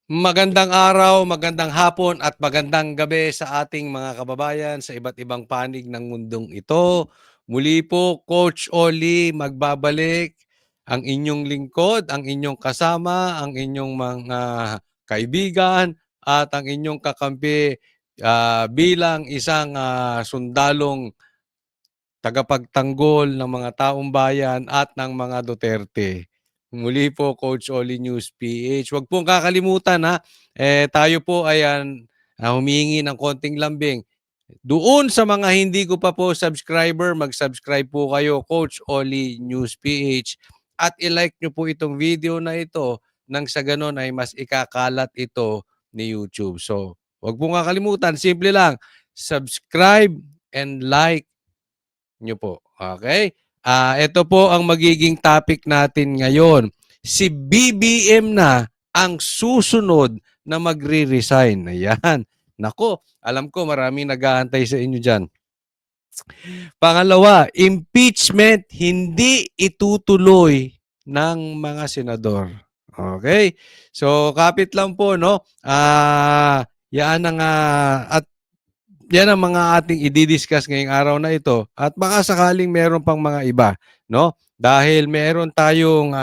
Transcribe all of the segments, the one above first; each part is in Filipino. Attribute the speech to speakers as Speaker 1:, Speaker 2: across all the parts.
Speaker 1: Magandang araw, magandang hapon at magandang gabi sa ating mga kababayan sa iba't ibang panig ng mundong ito. Muli po, Coach Oli magbabalik, ang inyong lingkod, ang inyong kasama, ang inyong mga kaibigan at ang inyong kakampi bilang isang sundalong tagapagtanggol ng mga taong bayan at ng mga Duterte. Muli po, Coach Oli News PH. Huwag pong kakalimutan tayo po ay humihingi ng konting lambing. Doon sa mga hindi ko pa po subscriber, mag-subscribe po kayo, Coach Oli News PH. At i-like nyo po itong video na ito nang sa ganon ay mas ikakalat ito ni YouTube. So, huwag pong kakalimutan, simple lang, subscribe and like nyo po. Okay? Ito po ang magiging topic natin ngayon. Si BBM na ang susunod na magre-resign. Ayan. Nako, alam ko maraming nag-aantay sa inyo dyan. Pangalawa, impeachment hindi itutuloy ng mga senador. Okay? So, kapit lang po, no? Yan ang, at yan ang mga ating i-discuss ngayong araw na ito. At baka sakaling meron pang mga iba, no? Dahil meron tayong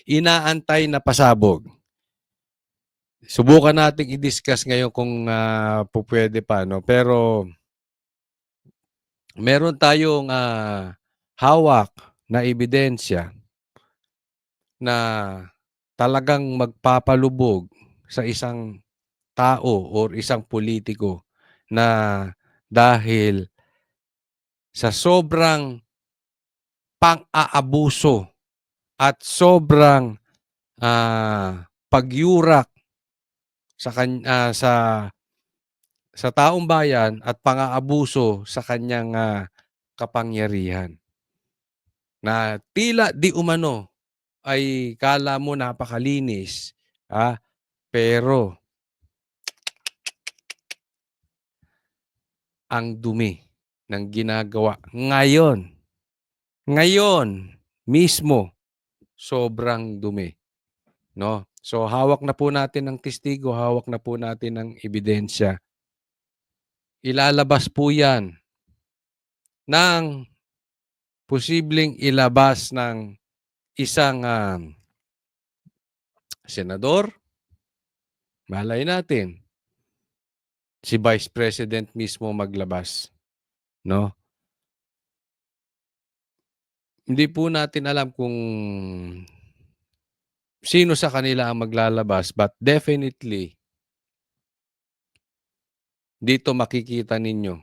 Speaker 1: inaantay na pasabog. Subukan nating i-discuss ngayon kung pupwede pa, no? Pero meron tayong hawak na ebidensya na talagang magpapalubog sa isang tao or isang politiko na dahil sa sobrang pang-aabuso at sobrang pagyurak sa taong bayan at pang-aabuso sa kanyang kapangyarihan. Na tila di umano ay kala mo napakalinis, pero ang dumi ng ginagawa ngayon mismo, sobrang dumi, no? So hawak na po natin ng testigo, hawak na po natin ng ebidensya. Ilalabas po 'yan ng posibleng ilabas ng isang senador. Malay natin si Vice President mismo maglabas, no? Hindi po natin alam kung sino sa kanila ang maglalabas, but definitely dito makikita ninyo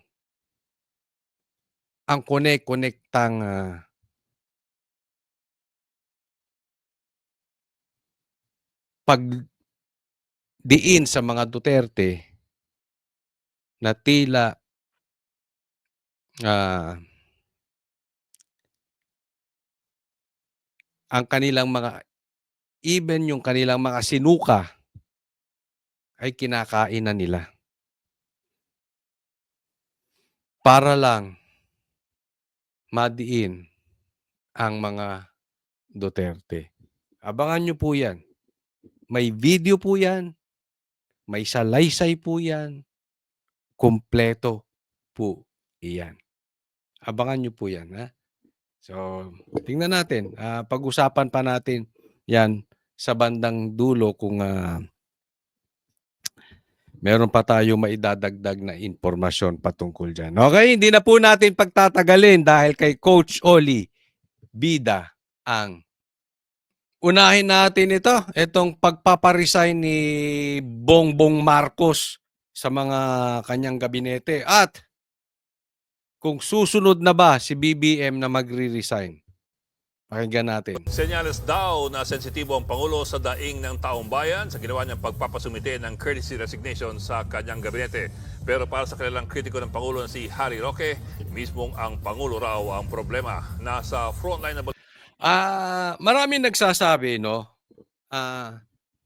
Speaker 1: ang konektang pagdiin sa mga Duterte na tila ang kanilang even yung kanilang mga sinuka ay kinakain na nila. Para lang madiin ang mga Duterte. Abangan nyo po yan. May video po yan. May salaysay po yan. Kompleto po iyan. Abangan nyo po yan. So, tingnan natin. Pag-usapan pa natin yan sa bandang dulo kung meron pa tayo maidadagdag na impormasyon patungkol dyan. Okay, hindi na po natin pagtatagalin dahil kay Coach Oli Bida ang unahin natin itong pagpaparesign ni Bongbong Marcos sa mga kanyang gabinete at kung susunod na ba si BBM na magre-resign. Pakinggan natin.
Speaker 2: Senyales daw na sensitibo ang Pangulo sa daing ng taong bayan sa ginawa niyang pagpapasumite ng courtesy resignation sa kanyang gabinete. Pero para sa kanilang kritiko ng Pangulo na si Harry Roque, mismong ang Pangulo raw ang problema. Nasa frontline na
Speaker 1: maraming nagsasabi, no?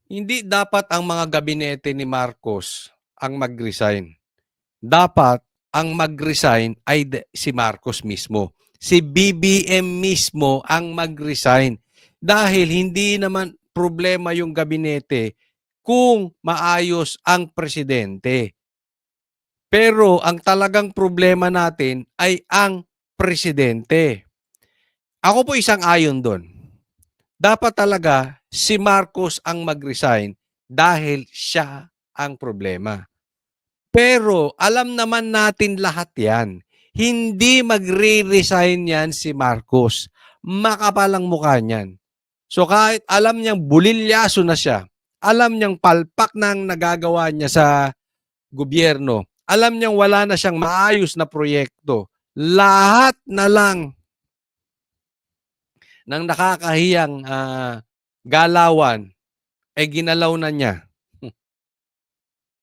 Speaker 1: Hindi dapat ang mga gabinete ni Marcos ang mag-resign. Dapat ang mag-resign ay si Marcos mismo. Si BBM mismo ang mag-resign. Dahil hindi naman, problema yung gabinete kung maayos ang presidente. Pero ang talagang problema natin ay ang presidente. Ako po isang-ayon do'n. Dapat talaga si Marcos ang mag-resign dahil siya ang problema. Pero alam naman natin lahat yan. Hindi magre-resign yan si Marcos. Makapal ang mukha niyan. So kahit alam niyang bulilyaso na siya, alam niyang palpak na ang nagagawa niya sa gobyerno, alam niyang wala na siyang maayos na proyekto, lahat na lang ng nakakahiyang galawan ay ginalaw na niya,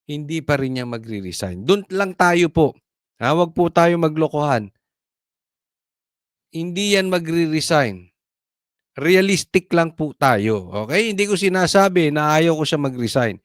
Speaker 1: hindi pa rin niya magre-resign. Doon lang tayo po. Wag po tayo maglokohan. Hindi yan magre-resign. Realistic lang po tayo. Okay? Hindi ko sinasabi na ayaw ko siya mag-resign.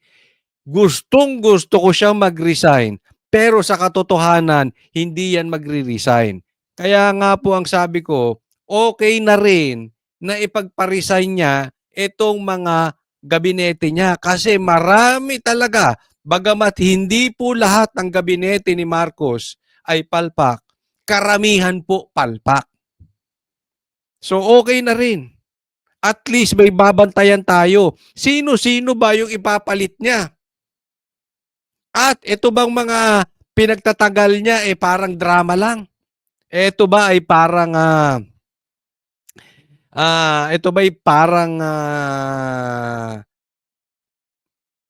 Speaker 1: Gustong-gusto ko siyang mag-resign. Pero sa katotohanan, hindi yan magre-resign. Kaya nga po ang sabi ko, okay na rin na ipagpa-resign niya itong mga gabinete niya. Kasi marami talaga. Bagamat hindi po lahat ng gabinete ni Marcos ay palpak, karamihan po palpak. So okay na rin. At least may babantayan tayo. Sino-sino ba yung ipapalit niya? At ito bang mga pinagtatagal niya parang drama lang? Ito ba ay parang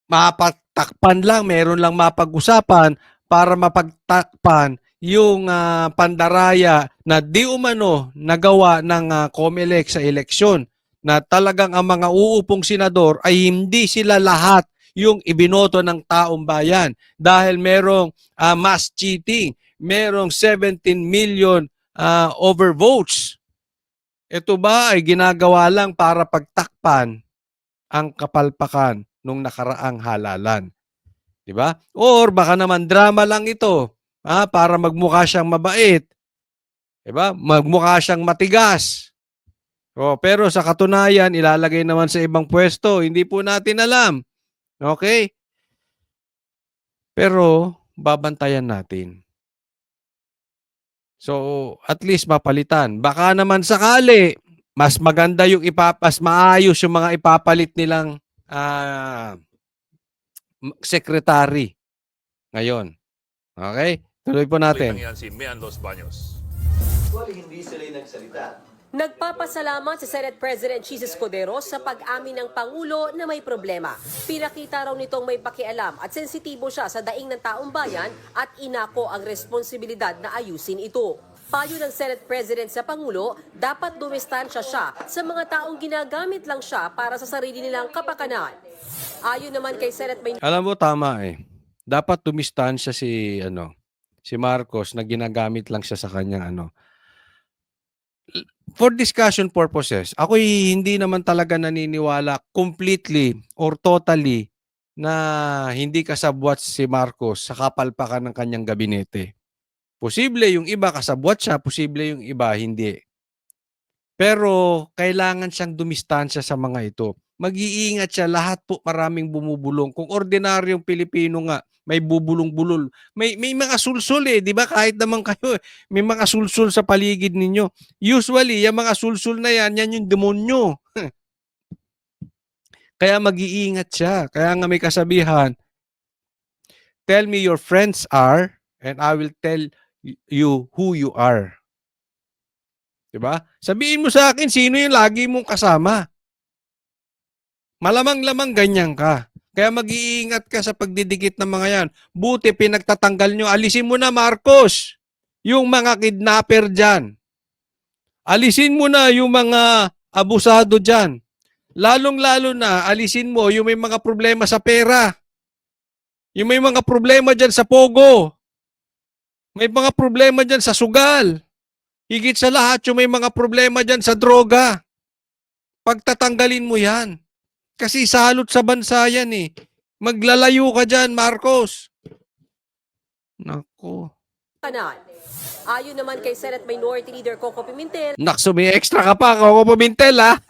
Speaker 1: mapagtakpan lang, meron lang mapag-usapan para mapagtakpan yung pandaraya na di umano nagawa ng COMELEC sa eleksyon, na talagang ang mga uupong senador ay hindi sila lahat yung ibinoto ng taong bayan dahil merong mass cheating, merong 17 million overvotes. Ito ba ay ginagawa lang para pagtakpan ang kapalpakan nung nakaraang halalan? 'Di ba? Or baka naman drama lang ito, para magmukha siyang mabait. 'Di ba? Magmukha siyang matigas. Pero sa katunayan, ilalagay naman sa ibang pwesto. Hindi po natin alam. Okay? Pero babantayan natin. So, at least mapalitan. Baka naman sakali, mas maganda yung mas maayos yung mga ipapalit nilang secretary ngayon. Okay? Tuloy po natin.
Speaker 2: Yan si Mian Los Baños.
Speaker 3: Hindi sila nagsalita.
Speaker 4: Nagpapasalamat si Senate President Chis Escudero sa pag-amin ng Pangulo na may problema. Pinakita raw nitong may pakialam at sensitibo siya sa daing ng taong bayan at inako ang responsibilidad na ayusin ito. Payo ng Senate President sa Pangulo, dapat dumistansya siya sa mga taong ginagamit lang siya para sa sarili nilang kapakanan. Ayon naman kay Senate
Speaker 1: Alam mo, tama eh. Dapat dumistansya si Marcos na ginagamit lang siya sa kanyang For discussion purposes, ako'y hindi naman talaga naniniwala completely or totally na hindi kasabwat si Marcos sa kapalpakan ng kanyang gabinete. Posible yung iba kasabwat siya, posible yung iba hindi. Pero kailangan siyang dumistansya sa mga ito. Mag-iingat siya, lahat po maraming bumubulong. Kung ordinaryong Pilipino nga, may bubulong-bulol. May mga sulsul 'di ba? Kahit naman kayo, may mga sulsul sa paligid ninyo. Usually, yung mga sulsul na yan yung demonyo. Kaya mag-iingat siya. Kaya nga may kasabihan, tell me your friends are, and I will tell you who you are. 'Di ba? Sabihin mo sa akin sino yung lagi mong kasama. Malamang-lamang ganyan ka. Kaya mag-iingat ka sa pagdidikit ng mga yan. Buti pinagtatanggal nyo. Alisin mo na, Marcos, yung mga kidnapper dyan. Alisin mo na yung mga abusado dyan. Lalong-lalo na, alisin mo yung may mga problema sa pera. Yung may mga problema dyan sa pogo. May mga problema dyan sa sugal. Higit sa lahat, yung may mga problema dyan sa droga. Pagtatanggalin mo yan. Kasi salot sa bansa yan eh. Maglalayo ka dyan, Marcos. Nako.
Speaker 4: Ayon naman kay Senate Minority Leader Coco Pimentel,
Speaker 1: Nakso, may extra ka pa, Coco Pimentel ha.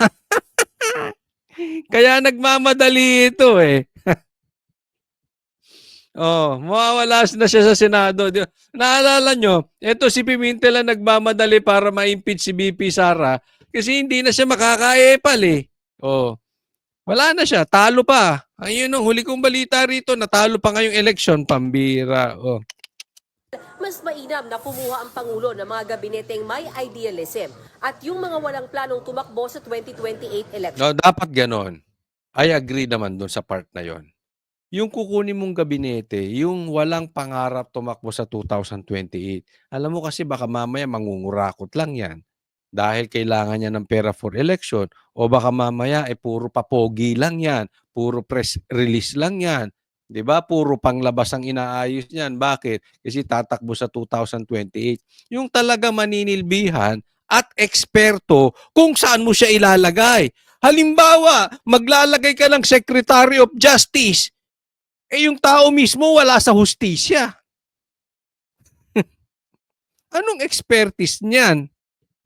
Speaker 1: Kaya nagmamadali ito eh. Oh, mawawala na siya sa Senado. Naalala nyo, ito si Pimentel ang nagmamadali para ma-impeach si BP Sara kasi hindi na siya makakaepal eh. Oh, wala na siya, talo pa. Ayun ang huli kong balita rito, natalo pa ngayong election, pambira. Oh.
Speaker 4: Mas mainam na kumuha ang Pangulo ng mga gabineteng may idealism at yung mga walang planong tumakbo sa 2028 election.
Speaker 1: No, dapat ganon. I agree naman doon sa part na yon. Yung kukunin mong gabinete, yung walang pangarap tumakbo sa 2028. Alam mo kasi baka mamaya mangungurakot lang yan dahil kailangan niya ng pera for election o baka mamaya puro papogi lang yan, puro press release lang yan. 'Di ba? Puro panglabas ang inaayos niyan. Bakit? Kasi tatakbo sa 2028. Yung talaga maninilbihan at eksperto kung saan mo siya ilalagay. Halimbawa, maglalagay ka ng Secretary of Justice. Yung tao mismo wala sa hustisya. Anong expertise niyan?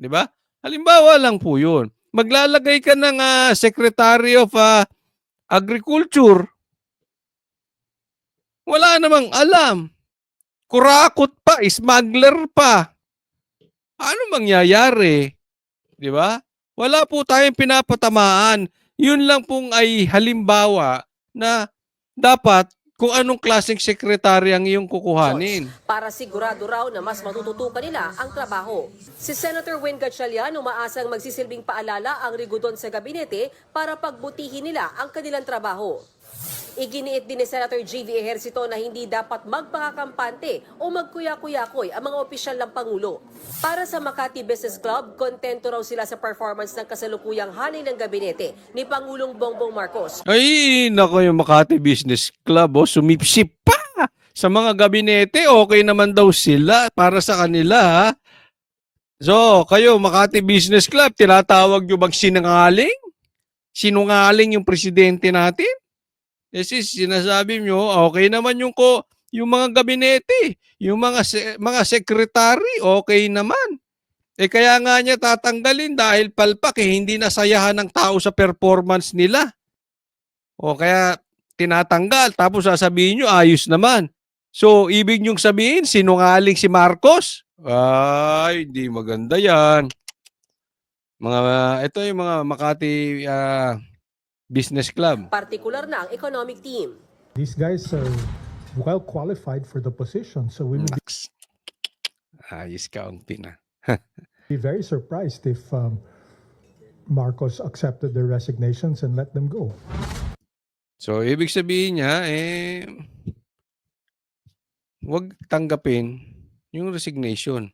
Speaker 1: 'Di ba? Halimbawa lang po 'yun. Maglalagay ka ng Secretary of Agriculture. Wala namang alam. Kurakot pa, smuggler pa. Ano mangyayari? 'Di ba? Wala po tayong pinapatamaan. 'Yun lang pong ay halimbawa na dapat kung anong klaseng sekretary ang iyong kukuhanin.
Speaker 4: Para sigurado raw na mas matututukan nila ang trabaho. Si Senator Win Gatchalian umaasang magsisilbing paalala ang rigudon sa gabinete para pagbutihin nila ang kanilang trabaho. Iginiit din ni Senator G.V. Ejercito na hindi dapat magpakakampante o magkuya-kuyakoy ang mga opisyal ng Pangulo. Para sa Makati Business Club, kontento raw sila sa performance ng kasalukuyang hanay ng gabinete ni Pangulong Bongbong Marcos.
Speaker 1: Ay, nako yung Makati Business Club, sumipsip pa sa mga gabinete. Okay naman daw sila para sa kanila, ha? So, kayo, Makati Business Club, tinatawag nyo bang sinungaling? Sinungaling yung presidente natin? Kasi sinasabi nyo, okay naman yung mga gabinete, yung mga sekretary, okay naman. Kaya nga niya tatanggalin dahil palpak hindi nasayahan ng tao sa performance nila. O kaya tinatanggal tapos sasabihin nyo ayos naman. So ibig nyong sabihin sinungaling si Marcos? Ay, hindi maganda yan. Ito yung mga Makati Business Club.
Speaker 4: Partikular na ang economic team.
Speaker 5: These guys are well qualified for the position, so we would
Speaker 1: Ayos kaunti na.
Speaker 5: be very surprised if Marcos accepted their resignations and let them go.
Speaker 1: So, ibig sabihin niya, huwag tanggapin yung resignation.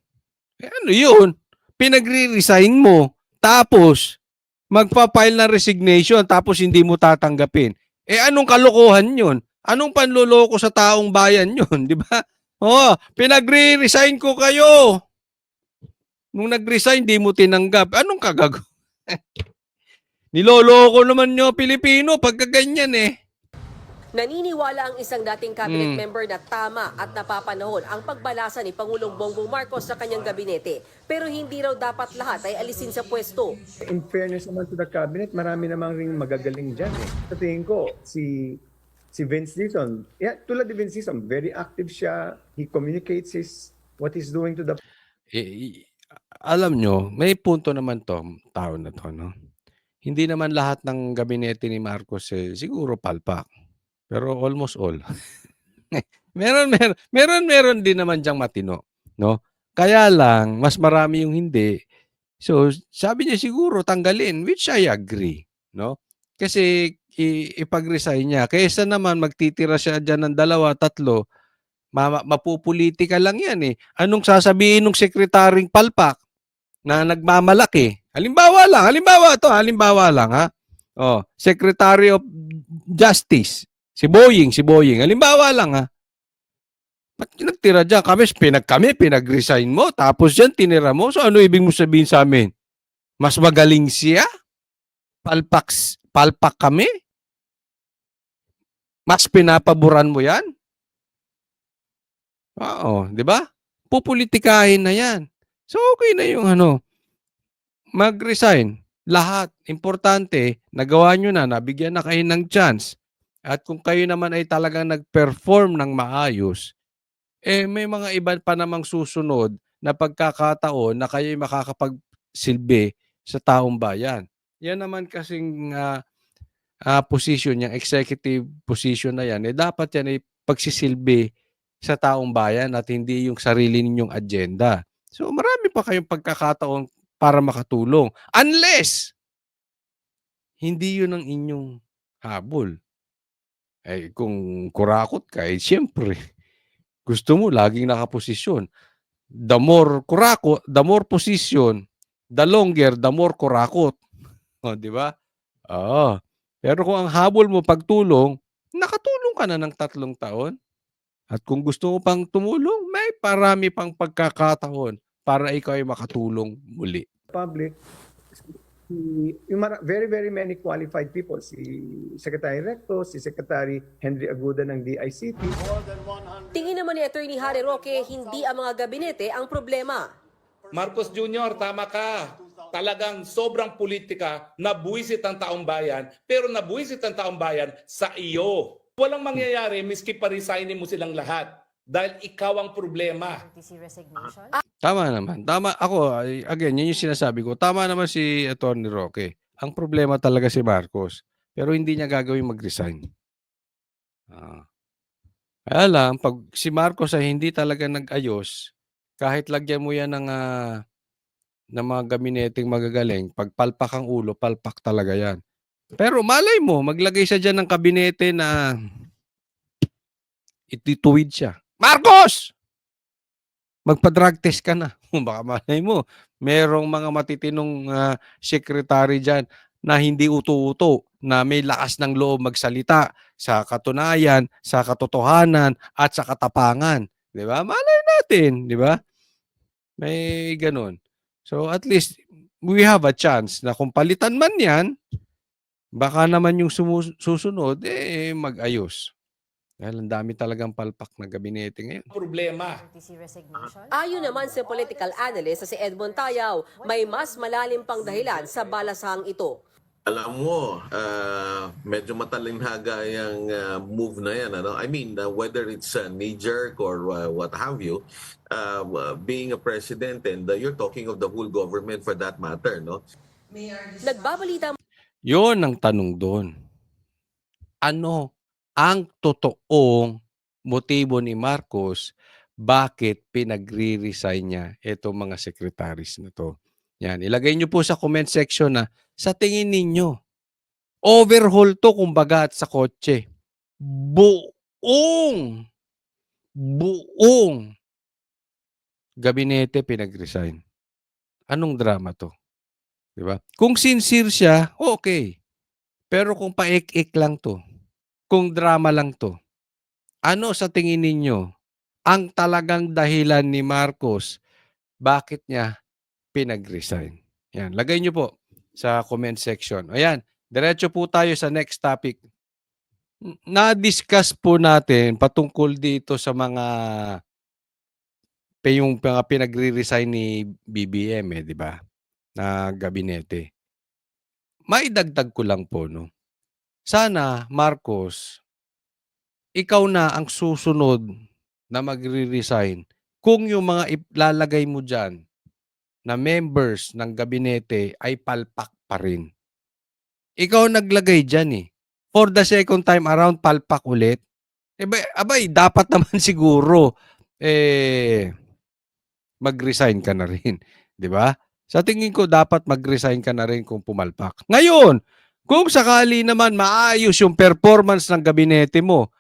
Speaker 1: Ano yun? Pinagre-resign mo, tapos magpa-file ng resignation, tapos hindi mo tatanggapin. Anong kalokohan yun? Anong panloloko sa taong bayan yun? Di ba? Pinagre-resign ko kayo. Nung nag-resign, di mo tinanggap. Anong kagago? Niloloko naman nyo Pilipino pagka ganyan
Speaker 4: Naniniwala ang isang dating cabinet member na tama at napapanahon ang pagbalasa ni Pangulong Bongbong Marcos sa kanyang gabinete. Pero hindi raw dapat lahat ay alisin sa pwesto.
Speaker 6: In fairness naman to the cabinet, marami namang ring magagaling dyan Sa tingin ko, si Vince Dizon, tulad ni Vince Dizon, very active siya. He communicates what he's doing to the...
Speaker 1: Alam nyo, may punto naman to, tao na to, no? Hindi naman lahat ng gabinete ni Marcos siguro palpak. Pero almost all. meron din naman diyang matino, no? Kaya lang, mas marami yung hindi. So, sabi niya siguro tanggalin, which I agree, no? Kasi ipag-resign niya. Kaysa naman magtitira siya dyan ng 2, 3, mapupolitika lang yan Anong sasabihin ng sekretaryong palpak na nagmamalaki? Halimbawa lang ha. Secretary of Justice. Si Boying. Halimbawa lang ha. Ba't nagtira dyan? Kami, pinag-resign mo. Tapos dyan, tinira mo. So ano ibig mo sabihin sa amin? Mas magaling siya? Palpak kami? Mas pinapaboran mo yan? Oo, di ba? Pupolitikahin na yan. So okay na yung mag-resign. Lahat. Importante, nagawa nyo na, nabigyan na kayo ng chance. At kung kayo naman ay talagang nag-perform ng maayos, may mga iba pa namang susunod na pagkakataon na kayo'y makakapagsilbi sa taong bayan. Yan naman kasing position, yung executive position na yan, dapat yan ay pagsisilbi sa taong bayan at hindi yung sarili ninyong agenda. So marami pa kayong pagkakataon para makatulong. Unless, hindi yun ang inyong habol. Kung kurakot ka, siyempre, gusto mo laging nakaposisyon. The more kurakot, the more position, the longer, the more kurakot. O, di ba? Oo. Pero kung ang habol mo pagtulong, nakatulong ka na ng 3 taon. At kung gusto mo pang tumulong, may parami pang pagkakataon para ikaw ay makatulong muli.
Speaker 6: Public, very, very many qualified people. Si Secretary Recto, si Secretary Henry Aguda ng DICT.
Speaker 4: Tingin naman ni Attorney Harry Roque, hindi ang mga gabinete ang problema.
Speaker 7: Marcos Jr., tama ka. Talagang sobrang politika, nabuwisit ang taong bayan, pero nabuwisit ang taong bayan sa iyo. Walang mangyayari miski pa-resignin mo silang lahat dahil ikaw ang problema.
Speaker 1: Tama naman. Tama ako, again, yun yung sinasabi ko. Tama naman si Atty. Roque. Ang problema talaga si Marcos. Pero hindi niya gagawin mag-resign. Kaya lang, pag si Marcos ay hindi talaga nag-ayos, kahit lagyan mo yan ng mga gabineteng magagaling, pag palpak ang ulo, palpak talaga yan. Pero malay mo, maglagay siya dyan ng kabinete na itituwid siya. Marcos! Magpa-drug test ka na. Baka malay mo, merong mga matitinong secretary dyan na hindi uto-uto, na may lakas ng loob magsalita sa katunayan, sa katotohanan, at sa katapangan. Di ba? Malay natin, di ba? May ganun. So at least, we have a chance na kung palitan man yan, baka naman yung susunod, mag-ayos. Dahil ang dami talagang palpak na gabinete ngayon.
Speaker 7: Problema.
Speaker 4: Ayon naman sa political analyst na si Edmond Tayaw, may mas malalim pang dahilan sa balasang ito.
Speaker 8: Alam mo, medyo matalinhaga yung move na yan. Ano? I mean, whether it's knee-jerk or what have you, being a president and you're talking of the whole government for that matter, no?
Speaker 4: Nagbabalita
Speaker 1: Yun ang tanong doon. Ano ang totoong motibo ni Marcos bakit pinagre-resign niya itong mga secretaries na to? Yan, ilagay niyo po sa comment section na sa tingin ninyo, overhaul to kumbaga at sa kotse. Buong gabinete pinag-resign. Anong drama to? Diba? Kung sincere siya, okay. Pero kung paik-ik lang to, kung drama lang to, ano sa tingin ninyo ang talagang dahilan ni Marcos bakit niya pinag-resign? Yan, lagay niyo po sa comment section. Ayan, diretso po tayo sa next topic. Na-discuss po natin patungkol dito sa yung pinagre-resign ni BBM, di ba? Na gabinete. Maidagdag ko lang po, no? Sana, Marcos, ikaw na ang susunod na magre-resign kung yung mga ilalagay mo dyan na members ng gabinete ay palpak pa rin. Ikaw naglagay dyan eh. For the second time around, palpak ulit. Abay, dapat naman siguro mag-resign ka na rin. Di ba? Sa tingin ko, dapat mag-resign ka na rin kung pumalpak. Ngayon, kung sakali naman maayos yung performance ng gabinete mo,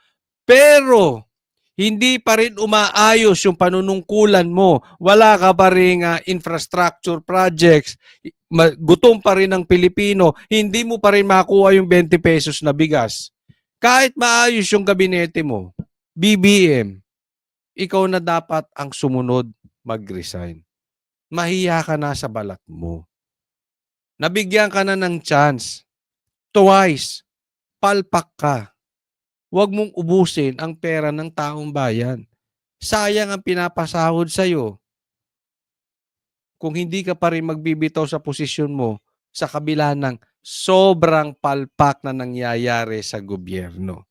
Speaker 1: pero hindi pa rin umaayos yung panunungkulan mo, wala ka pa rin infrastructure projects, gutom pa rin ang Pilipino, hindi mo pa rin makuha yung 20 pesos na bigas. Kahit maayos yung gabinete mo, BBM, ikaw na dapat ang sumunod mag-resign. Mahiya ka na sa balat mo. Nabigyan ka na ng chance. Twice. Palpak ka. Huwag mong ubusin ang pera ng taong bayan. Sayang ang pinapasahod sa'yo. Kung hindi ka pa rin magbibitaw sa posisyon mo, sa kabila ng sobrang palpak na nangyayari sa gobyerno.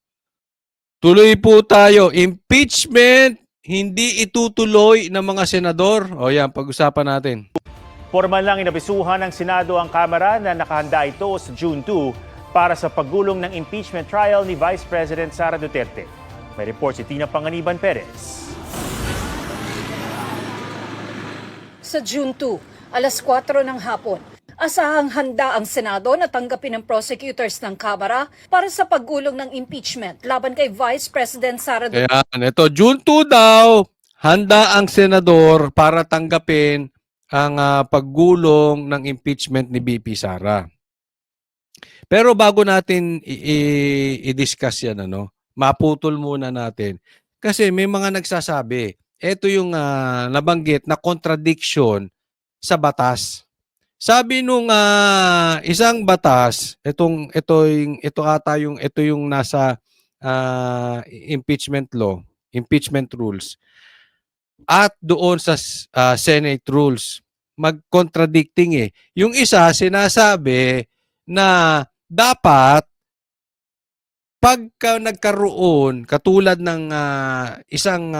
Speaker 1: Tuloy po tayo. Impeachment, hindi itutuloy ng mga senador. O yan, pag-usapan natin.
Speaker 9: Formal lang inabisuhan ng Senado ang Kamara na nakahanda ito sa June 2 para sa paggulong ng impeachment trial ni Vice President Sara Duterte. May report si Tina Panganiban Perez.
Speaker 10: Sa June 2, alas 4 ng hapon, asahang handa ang Senado na tanggapin ng prosecutors ng Kamara para sa paggulong ng impeachment laban kay Vice President Sara Duterte.
Speaker 1: Ayan, ito, June 2 daw, handa ang senador para tanggapin ang paggulong ng impeachment ni BP Sara. Pero bago natin i-discuss yan, maputol muna natin. Kasi may mga nagsasabi, ito yung nabanggit na contradiction sa batas. Sabi nung isang batas, ito yung nasa impeachment law, impeachment rules, at doon sa Senate rules, mag-contradicting eh. Yung isa sinasabi na dapat pagka nagkaroon katulad ng isang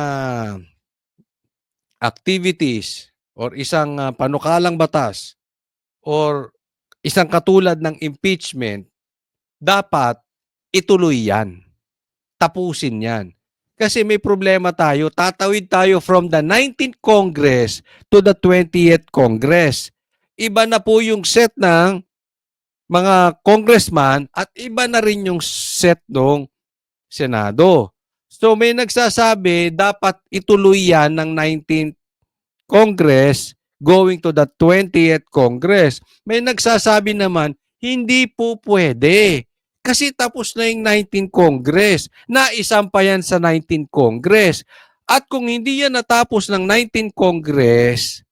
Speaker 1: activities or isang panukalang batas or isang katulad ng impeachment, dapat ituloy yan. Tapusin yan. Kasi may problema tayo. Tatawid tayo from the 19th Congress to the 20th Congress. Iba na po yung set ng mga congressman at iba na rin yung set ng Senado. So may nagsasabi dapat ituloy yan ng 19th Congress going to the 20th Congress. May nagsasabi naman hindi po pwede. Kasi tapos na yung 19th Congress. Naisampa yan sa 19th Congress. At kung hindi yan natapos ng 19th Congress,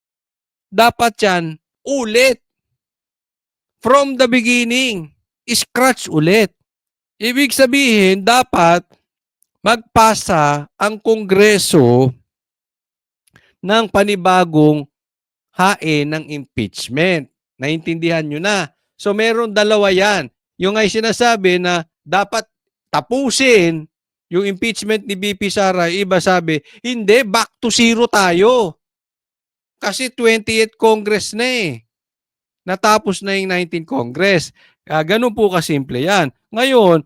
Speaker 1: dapat yan ulit. From the beginning, scratch ulit. Ibig sabihin, dapat magpasa ang Kongreso ng panibagong hain ng impeachment. Naintindihan nyo na. So meron dalawa yan. Yung ay sinasabi na dapat tapusin yung impeachment ni BP Sara, iba sabi, hindi, back to zero tayo. Kasi 20th Congress na eh. Natapos na yung 19th Congress. Ganun po kasimple yan. Ngayon,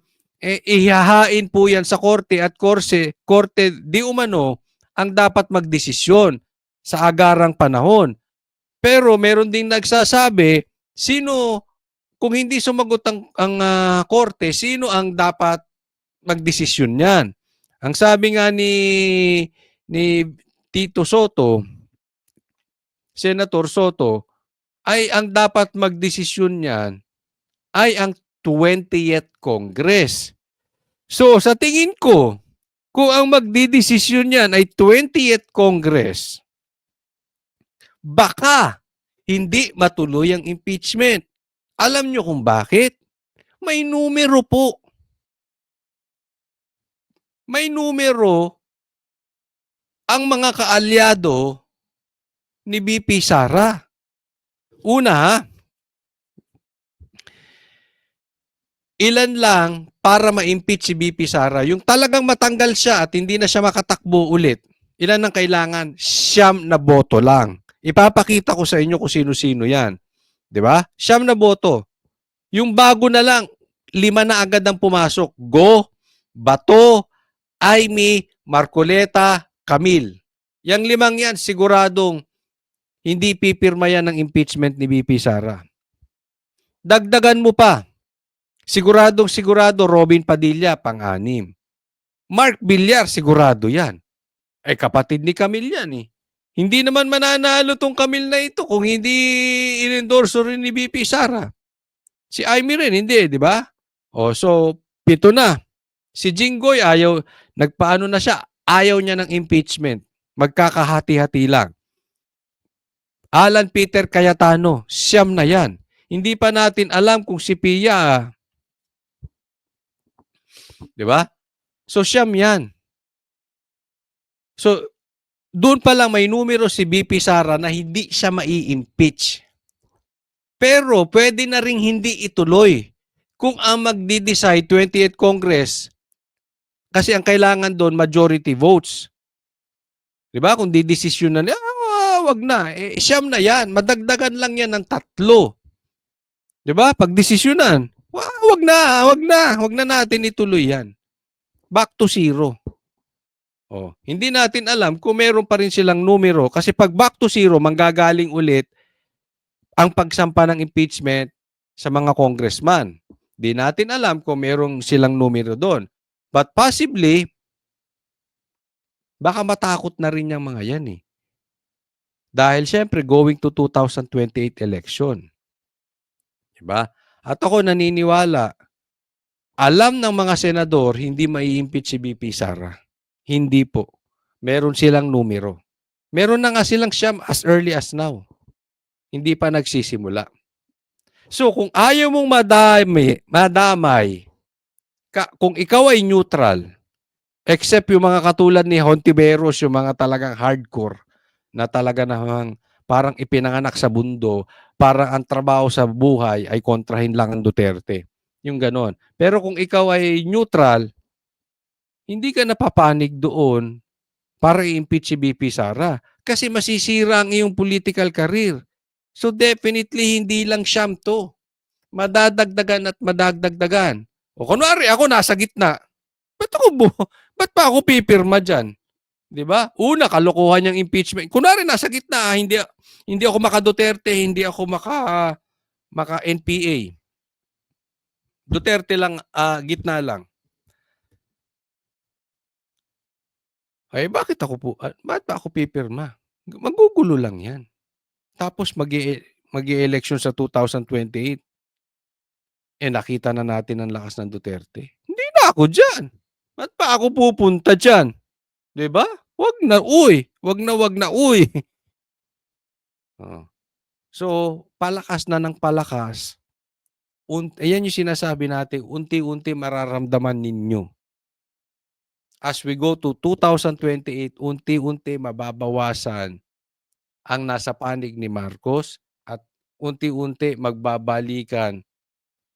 Speaker 1: ihahain po yan sa korte at korte di umano ang dapat magdesisyon sa agarang panahon. Pero meron ding nagsasabi, kung hindi sumagot ang korte, sino ang dapat magdesisyon niyan? Ang sabi nga ni Tito Soto, Senator Soto, ay ang dapat magdesisyon niyan ay ang 20th Congress. So sa tingin ko, kung ang magdidesisyon niyan ay 20th Congress, baka hindi matuloy ang impeachment. Alam nyo kung bakit? May numero po. May numero ang mga kaalyado ni BP Sara. Una, ilan lang para ma-impeach si BP Sara? Yung talagang matanggal siya at hindi na siya makatakbo ulit. Ilan ang kailangan? 9 na boto lang. Ipapakita ko sa inyo kung sino-sino yan. 'Di ba? 9 na boto. Yung bago na lang, 5 na agad ang pumasok. Go, Bato, Aimee, Marcoleta, Camille. Yang 5 yan, siguradong hindi pipirma yan ng impeachment ni BP Sara. Dagdagan mo pa. Siguradong sigurado Robin Padilla, pang-6. Mark Villar, sigurado yan. Ay kapatid ni Camille yan eh. Hindi naman mananalo tong Camille na ito kung hindi in-endorso rin ni BP Sara. Si Aimee rin, hindi, di ba? O, so, 7 na. Si Jinggoy, nagpaano na siya, ayaw niya ng impeachment. Magkakahati-hati lang. Alan Peter Cayetano, 9 na yan. Hindi pa natin alam kung si Pia, di ba? So, 9 yan. So, doon pa lang may numero si BP Sara na hindi siya mai-impeach. Pero pwede na ring hindi ituloy kung ang magdi-decide 28th Congress kasi ang kailangan doon majority votes. 'Di ba? Kung didesisyonan na, wag na. Siyam na 'yan. Madagdagan lang 'yan ng 3. 'Di ba? Pag desisyonan, wag na natin ituloy 'yan. Back to zero. Oh, hindi natin alam kung meron pa rin silang numero kasi pag back to zero, manggagaling ulit ang pagsampa ng impeachment sa mga congressman. Di natin alam kung merong silang numero doon. But possibly, baka matakot na rin yung mga yan eh. Dahil syempre, going to 2028 election. Diba? At ako naniniwala, alam ng mga senador, hindi mai-impeach si BP Sara. Hindi po. Meron silang numero. Meron na nga silang siyam as early as now. Hindi pa nagsisimula. So, kung ayaw mong madamay, kung ikaw ay neutral, except yung mga katulad ni Hontiveros, yung mga talagang hardcore, na talaga namang parang ipinanganak sa bundo, para ang trabaho sa buhay ay kontrahin lang ang Duterte. Yung ganon. Pero kung ikaw ay neutral, hindi ka napapanig doon para i-impeach si BP Sara. Kasi masisira ang iyong political career. So definitely hindi lang siyam to. Madadagdagan at madadagdagan. O kunwari ako nasa gitna. Ba't pa ako pipirma dyan? 'Di ba? Una, kalokohan yung impeachment. Kunwari nasa gitna, hindi ako maka-Duterte, hindi ako maka-NPA. Duterte lang, gitna lang. Ay, bakit pa ako pipirma? Magugulo lang yan. Tapos mag-i-election sa 2028. Nakita na natin ang lakas ng Duterte. Hindi na ako dyan. Ba't pa ako pupunta dyan? 'Di ba? Wag na, uy. Wag na, uy. So, palakas na ng palakas. Ayan yung sinasabi natin, unti-unti mararamdaman ninyo. As we go to 2028, unti-unti mababawasan ang nasa panig ni Marcos at unti-unti magbabalikan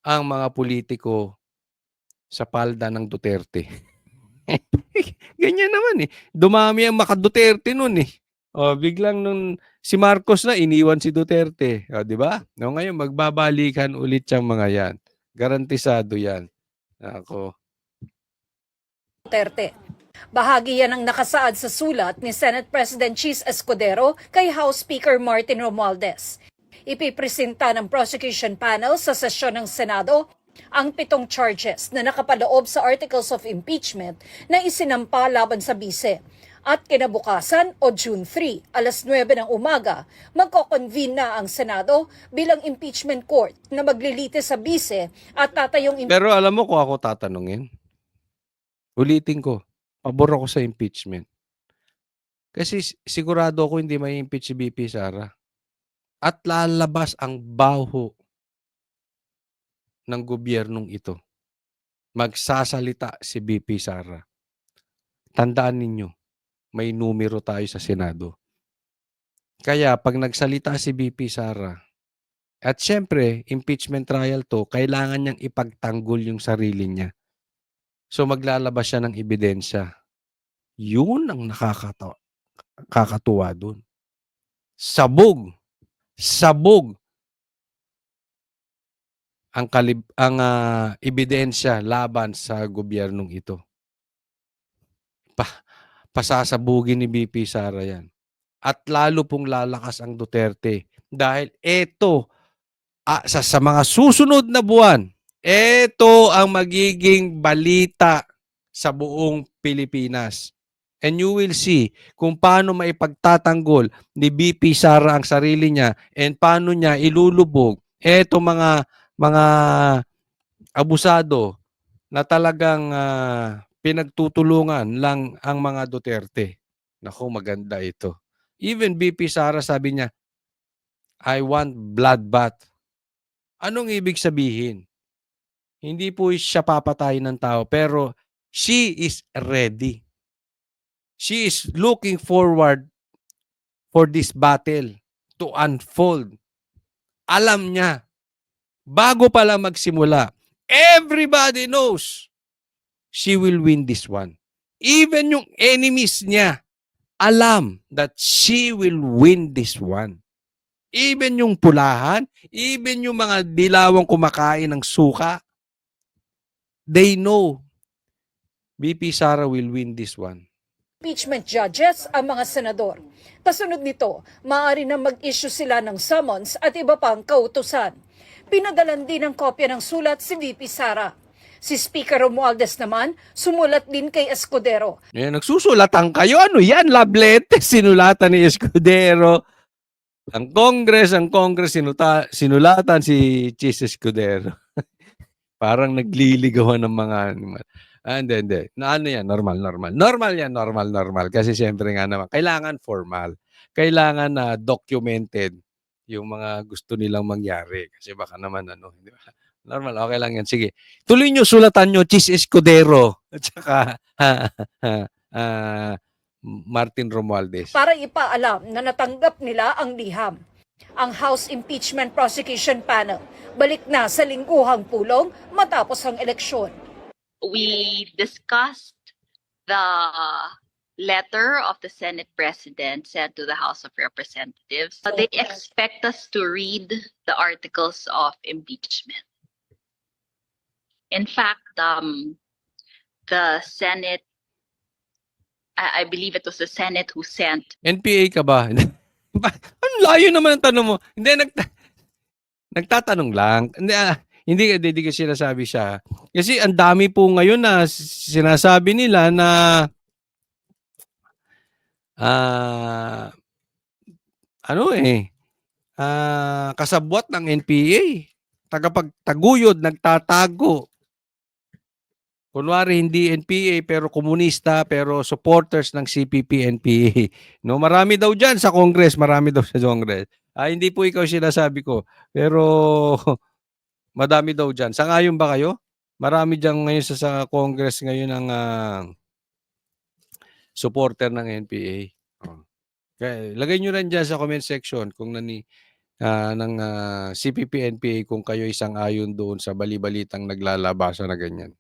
Speaker 1: ang mga politiko sa palda ng Duterte. Ganyan naman eh. Dumami ang maka-Duterte nun eh. Biglang nung si Marcos na iniwan si Duterte. Di ba? No, ngayon magbabalikan ulit yung mga yan. Garantisado yan. Ako.
Speaker 10: Duterte. Bahagi yan ang nakasaad sa sulat ni Senate President Chis Escudero kay House Speaker Martin Romualdez. Ipipresenta ng prosecution panel sa sesyon ng Senado ang 7 charges na nakapaloob sa Articles of Impeachment na isinampa laban sa bise. At kinabukasan o June 3, alas 9 ng umaga, magko-convene na ang Senado bilang impeachment court na maglilitis sa bise at tatayong
Speaker 1: Pero alam mo kung ako tatanungin? Ulitin ko, pabor ako sa impeachment. Kasi sigurado ako hindi may impeach si BP Sara. At lalabas ang baho ng gobyernong ito. Magsasalita si BP Sara. Tandaan ninyo, may numero tayo sa Senado. Kaya pag nagsalita si BP Sara, at syempre, impeachment trial to, kailangan niyang ipagtanggol yung sarili niya. So maglalabas siya ng ebidensya. Yun ang nakakatuwa dun. Sabog ang ebidensya laban sa gobyernong ito. Pasasabugin ni BP Sara yan. At lalo pong lalakas ang Duterte dahil ito sa mga susunod na buwan, ito ang magiging balita sa buong Pilipinas. And you will see kung paano maipagtatanggol ni BP Sara ang sarili niya and paano niya ilulubog eto mga abusado na talagang pinagtutulungan lang ang mga Duterte. Naku, maganda ito. Even BP Sara sabi niya, I want bloodbath. Anong ibig sabihin? Hindi po siya papatayin ng tao, pero she is ready. She is looking forward for this battle to unfold. Alam niya. Bago pa lang magsimula, everybody knows she will win this one. Even yung enemies niya, alam that she will win this one. Even yung pulahan, even yung mga dilawang kumakain ng suka, they know VP Sara will win this one.
Speaker 10: Impeachment judges ang mga senador. Kasunod nito, maaari na mag-issue sila ng summons at iba pang kautusan. Pinadalan din ng kopya ng sulat si VP Sara. Si Speaker Romualdez naman, sumulat din kay Escudero.
Speaker 1: Nagsusulatan kayo. Ano yan? Love letter. Sinulatan ni Escudero. Ang Congress, sinulatan si Chis Escudero. Parang nagliligawan ng mga animal. Hindi. Ano yan? Normal. Normal yan. Normal. Kasi siyempre nga naman, kailangan formal. Kailangan na documented yung mga gusto nilang mangyari. Kasi baka naman di ba? Normal, okay lang yan. Sige. Tuloy nyo, sulatan nyo, Chis Escudero. At saka, Martin Romualdez.
Speaker 10: Para ipaalam na natanggap nila ang liham. Ang House Impeachment Prosecution Panel balik na sa lingguhang pulong matapos ang eleksyon.
Speaker 11: We discussed the letter of the Senate President sent to the House of Representatives. They expect us to read the articles of impeachment. In fact, the Senate, I believe it was the Senate who sent.
Speaker 1: NPA ka ba? Ang layo naman ang tanong mo. Hindi, nagtatanong lang. Hindi ko sinasabi siya. Kasi ang dami po ngayon na sinasabi nila na kasabwat ng NPA. Tagapagtaguyod, nagtatago. Kunwari hindi NPA pero komunista pero supporters ng CPP-NPA. No, marami daw diyan sa Congress, marami daw sa Congress. Hindi po ikaw sinasabi ko, pero madami daw diyan. Sangayon ba kayo? Marami diyan ngayon sa Congress ngayon ang supporter ng NPA. Okay, lagay niyo rin diyan sa comment section kung ng CPP-NPA kung kayo isang ayon doon sa bali-balitang naglalabasan na ganyan.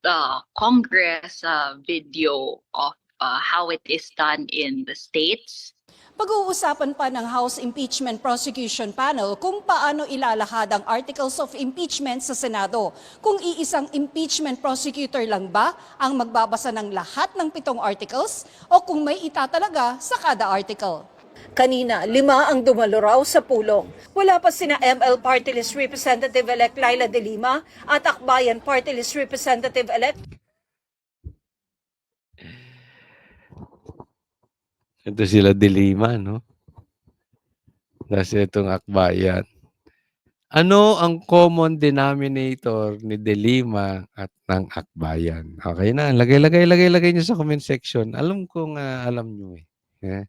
Speaker 11: The Congress video of how it is done in the states.
Speaker 10: Pag-uusapan pa ng House Impeachment Prosecution Panel kung paano ilalahad ang articles of impeachment sa Senado. Kung iisang impeachment prosecutor lang ba ang magbabasa ng lahat ng 7 articles o kung may itatalaga sa kada article. Kanina, 5 ang dumalo raw sa pulong. Wala pa sina ML Party List Representative-elect Laila De Lima at Akbayan Party List Representative-elect
Speaker 1: Ito sila De Lima, no? Kasi itong Akbayan. Ano ang common denominator ni De Lima at ng Akbayan? Okay na, lagay niyo sa comment section. Alam kong alam niyo eh.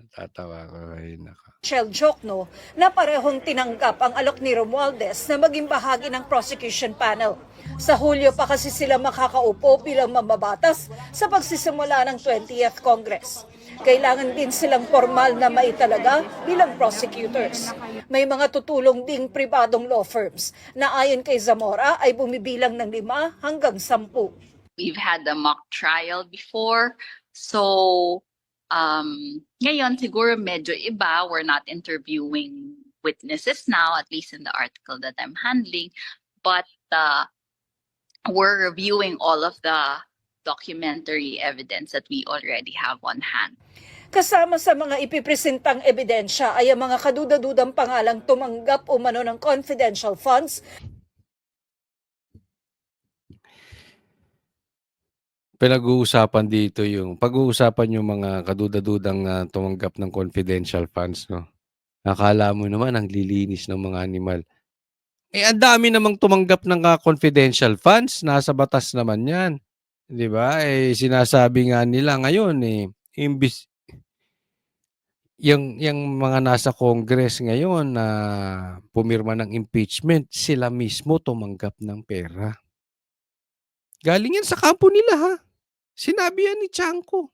Speaker 1: Tatawa ko. Ay, nako.
Speaker 10: Shell Jokno na parehong tinanggap ang alok ni Romualdez na maging bahagi ng prosecution panel. Sa Hulyo pa kasi sila makakaupo bilang mamabatas sa pagsisimula ng 20th Congress. Kailangan din silang formal na maitalaga bilang prosecutors. May mga tutulong ding pribadong law firms na ayon kay Zamora ay bumibilang ng 5 hanggang 10.
Speaker 11: We've had a mock trial before, so ngayon siguro medyo iba. We're not interviewing witnesses now, at least in the article that I'm handling, but we're reviewing all of the documentary evidence that we already have on hand.
Speaker 10: Kasama sa mga ipipresentang ebidensya ay ang mga kaduda-dudang pangalang tumanggap umano ng confidential funds.
Speaker 1: Pinag-uusapan dito pag-uusapan yung mga kaduda-dudang tumanggap ng confidential funds, no? Akala mo naman ang lilinis ng mga animal. Ang dami namang tumanggap ng confidential funds, nasa batas naman 'yan. 'Di ba? Sinasabi nga nila ngayon imbis yung mga nasa Congress ngayon na pumirma ng impeachment, sila mismo tumanggap ng pera. Galing yan sa kampo nila, ha? Sinabi yan ni Chanco.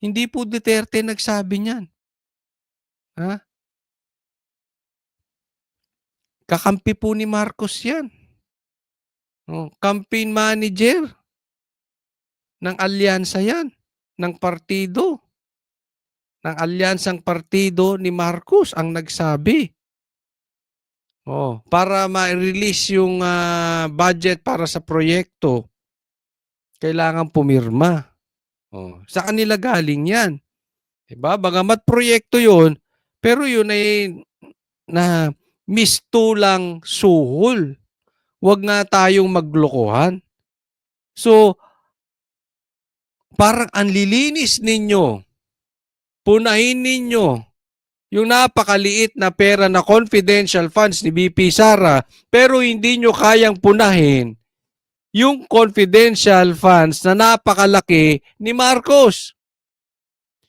Speaker 1: Hindi po Duterte nagsabi niyan. Ha? Kakampi po ni Marcos yan. Campaign manager ng alyansa yan, ng partido. Ng alyansang partido ni Marcos ang nagsabi. Para ma-release yung budget para sa proyekto, kailangan pumirma. Sa kanila galing yan. Diba? Bagamat proyekto yun, pero yun ay na mistulang suhol. Huwag nga tayong maglokohan. So, parang ang lilinis ninyo. Punahin ninyo yung napakaliit na pera na confidential funds ni BP Sara, pero hindi nyo kayang punahin yung confidential funds na napakalaki ni Marcos.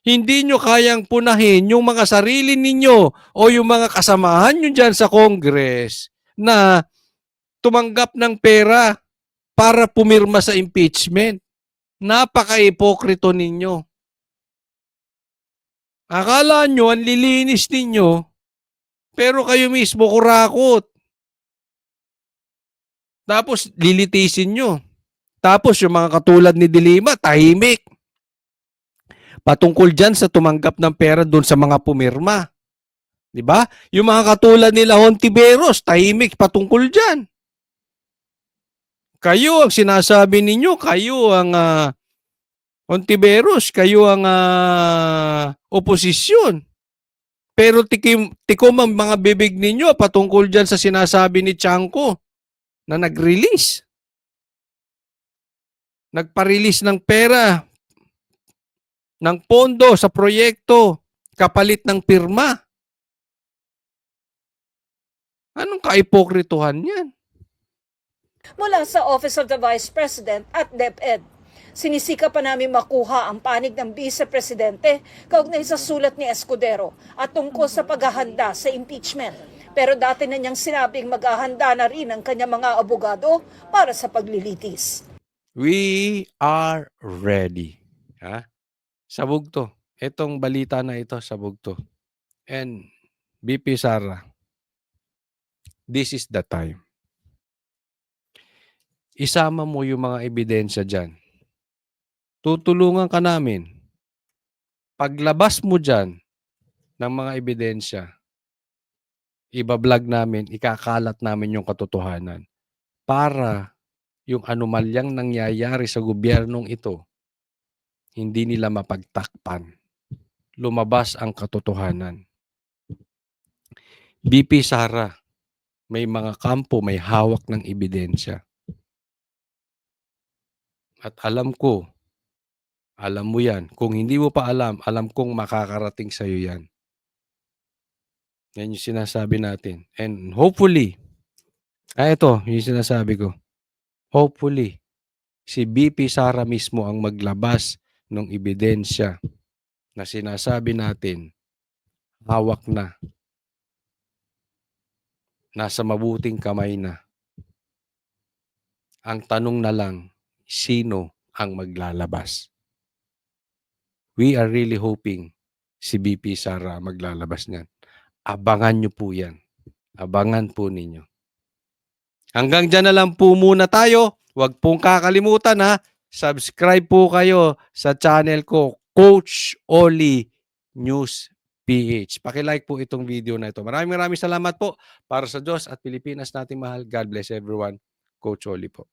Speaker 1: Hindi nyo kayang punahin yung mga sarili ninyo o yung mga kasamahan nyo dyan sa Congress na tumanggap ng pera para pumirma sa impeachment. Napaka-ipokrito ninyo. Akala nyo, ang lilinis ninyo, pero kayo mismo kurakot. Tapos, lilitisin nyo. Tapos, yung mga katulad ni Dilima, tahimik. Patungkol dyan sa tumanggap ng pera doon sa mga pumirma. Diba? Yung mga katulad nila Hontiveros, tahimik patungkol dyan. Kayo ang sinasabi ninyo, kayo ang Hontiveros, kayo ang oposisyon. Pero tikom ang mga bibig ninyo patungkol dyan sa sinasabi ni Chanco na nag-release. Nagpa-release ng pera, ng pondo sa proyekto, kapalit ng pirma. Anong kaipokrituhan yan?
Speaker 10: Mula sa Office of the Vice President at DepEd, sinisika pa namin makuha ang panig ng Vice Presidente kaugnay sa sulat ni Escudero at tungkol sa paghahanda sa impeachment. Pero dati na niyang sinabing maghahanda na rin ang kanyang mga abogado para sa paglilitis.
Speaker 1: We are ready. Sabog to. Itong balita na ito, sabog to. And BP Sara, this is the time. Isama mo yung mga ebidensya dyan. Tutulungan ka namin. Paglabas mo dyan ng mga ebidensya, ibablog namin, ikakalat namin yung katotohanan para yung anomalyang nangyayari sa gobyernong ito, hindi nila mapagtakpan. Lumabas ang katotohanan. BP Sara, may mga kampo, may hawak ng ebidensya. At alam ko, alam mo yan. Kung hindi mo pa alam, alam kong makakarating sa'yo yan. Yan yung sinasabi natin. And hopefully, ito yung sinasabi ko. Hopefully, si BP Sara mismo ang maglabas ng ebidensya na sinasabi natin, hawak na. Nasa mabuting kamay na. Ang tanong na lang, sino ang maglalabas? We are really hoping si BP Sara maglalabas niyan. Abangan nyo po yan. Abangan po ninyo. Hanggang dyan na lang po muna tayo. Huwag pong kakalimutan subscribe po kayo sa channel ko, Coach Oli News PH. Paki-like po itong video na ito. Maraming salamat po para sa Diyos at Pilipinas nating mahal. God bless everyone. Coach Oli po.